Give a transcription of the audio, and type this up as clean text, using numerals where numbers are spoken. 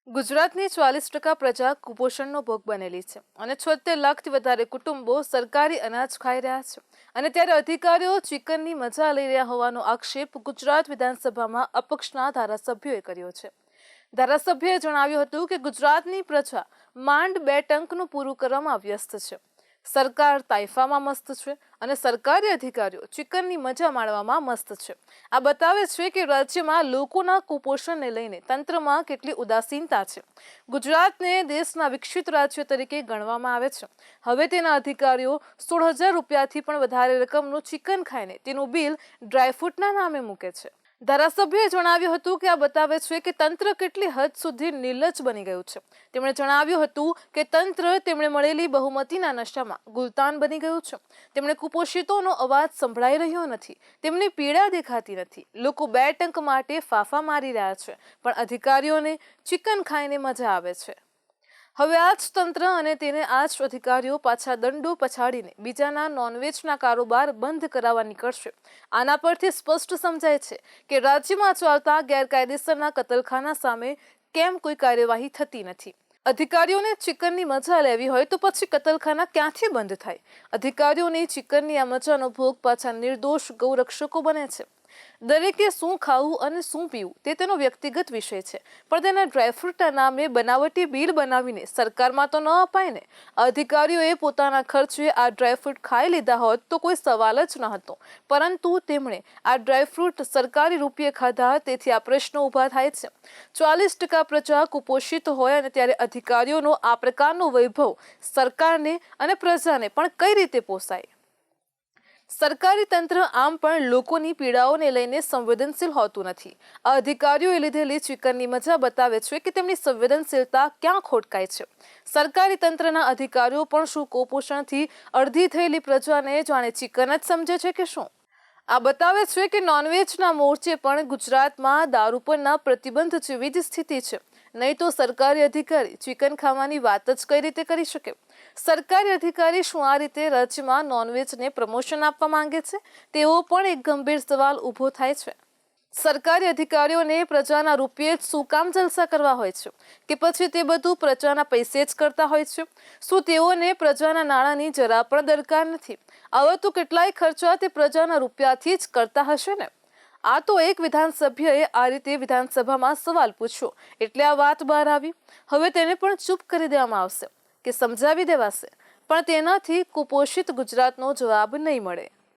ગુજરાતની 40% પ્રજા કુપોષણનો ભોગ બનેલી છે અને 76 લાખથી વધારે કુટુંબો સરકારી અનાજ ખાઈ રહ્યા છે અને ત્યારે અધિકારીઓ ચિકનની મજા લઈ રહ્યા હોવાનો આક્ષેપ ગુજરાત વિધાનસભામાં અપક્ષના ધારાસભ્યોએ કર્યો છે। ધારાસભ્યોએ જણાવ્યું હતું કે ગુજરાતની પ્રજા માંડ 2 ટંકનું પૂરું કરવામાં વ્યસ્ત છે। સરકાર તાઇફામાં મસ્ત છે અને સરકારી અધિકારીઓ ચિકનની મજા માણવામાં મસ્ત છે। આ બતાવે છે કે રાજ્યમાં લોકોના કુપોષણને લઈને તંત્રમાં કેટલી ઉદાસીનતા છે। ગુજરાતને દેશના વિકસિત રાજ્ય તરીકે ગણવામાં આવે છે। હવે તેના અધિકારીઓ 16,000 રૂપિયાથી પણ વધારે રકમનું ચિકન ખાઈને તેનું બિલ ડ્રાયફ્રૂટના નામે મૂકે છે। ધારાસભ્યોએ જણાવ્યું હતું કે આ બતાવે છે કે તંત્ર કેટલી હદ સુધી નિર્લજ્જ બની ગયું છે। તેમણે જણાવ્યું હતું કે તંત્ર તેમણે મળેલી બહુમતીના નશામાં ગુલતાન બની ગયું છે। તેમણે કુપોષિતોનો અવાજ સંભળાઈ રહ્યો નથી, તેમની પીડા દેખાતી નથી। લોકો 2 ટંક માટે ફાફા મારી રહ્યા છે, પણ અધિકારીઓને ચિકન ખાઈને મજા આવે છે। હવે આ જ તંત્ર અને તેને આ જ અધિકારીઓ પાછા દંડો પછાડીને બીજાના નોનવેજના કારોબાર બંધ કરાવવા નીકળશે। આના પરથી સ્પષ્ટ સમજાય છે કે રાજ્યમાં ચાલતા ગેરકાયદેસરના કતલખાના સામે કેમ કોઈ કાર્યવાહી થતી નથી। અધિકારીઓને ચિકનની મજા લેવી હોય તો પછી કતલખાના ક્યાંથી બંધ થાય? અધિકારીઓની ચિકનની આ મજાનો ભોગ પાછા નિર્દોષ ગૌરક્ષકો બને છે। દરેકે શું ખાવું અને શું પીવું તે તેનો વ્યક્તિગત વિષય છે, પણ તેના ડ્રાયફ્રૂટના નામે બનાવટી બિલ બનાવીને સરકારમાં તો ન અપાય ને। અધિકારીઓએ પોતાના ખર્ચે આ ડ્રાયફ્રૂટ ખાઈ લીધા હોત તો કોઈ સવાલ જ ન હતો, પરંતુ તેમણે આ ડ્રાયફ્રૂટ સરકારી રૂપિયે ખાધા, તેથી આ પ્રશ્નો ઊભા થાય છે। 40% પ્રજા કુપોષિત હોય અને ત્યારે અધિકારીઓનો આ પ્રકારનો વૈભવ સરકારને અને પ્રજાને પણ કઈ રીતે પોસાય? સરકારી તંત્ર આમ પણ લોકોની પીડાઓને લઈને સંવેદનશીલ હોતું નથી। આ અધિકારીઓએ લીધેલી ચિકનની મજા બતાવે છે કે તેમની સંવેદનશીલતા ક્યાં ખોટકાય છે। સરકારી તંત્રના અધિકારીઓ પણ શું કુપોષણથી અડધી થયેલી પ્રજાને જાણે ચિકન જ સમજે છે કે શું? આ બતાવે છે કે નોનવેજના મોરચે પણ ગુજરાતમાં દારૂ પરના પ્રતિબંધ જેવી જ સ્થિતિ છે। નહીં તો સરકારી અધિકારી ચિકન ખાવાની વાત જ કઈ રીતે કરી શકે? સરકારી અધિકારી શું આ રીતે રાજ્યમાં નોનવેજને પ્રમોશન આપવા માંગે છે? તેવો પણ એક ગંભીર સવાલ ઊભો થાય છે। સરકારી અધિકારીઓને પ્રજાના રૂપિયે જ શું કામ જલસા કરવા હોય છે કે પછી તે બધું પ્રજાના પૈસે જ કરતા હોય છે? શું તેઓને પ્રજાના નાણાંની જરા પણ દરકાર નથી? આવા તો કેટલાય ખર્ચા તે પ્રજાના રૂપિયાથી જ કરતા હશે ને? આ તો એક વિધાનસભ્યએ આ રીતે વિધાનસભામાં સવાલ પૂછ્યો એટલે આ વાત બહાર આવી। હવે તેને પણ ચૂપ કરી દેવામાં આવશે કે સમજાવી દેવાશે, પણ તેનાથી કુપોષિત ગુજરાતનો જવાબ નહીં મળે।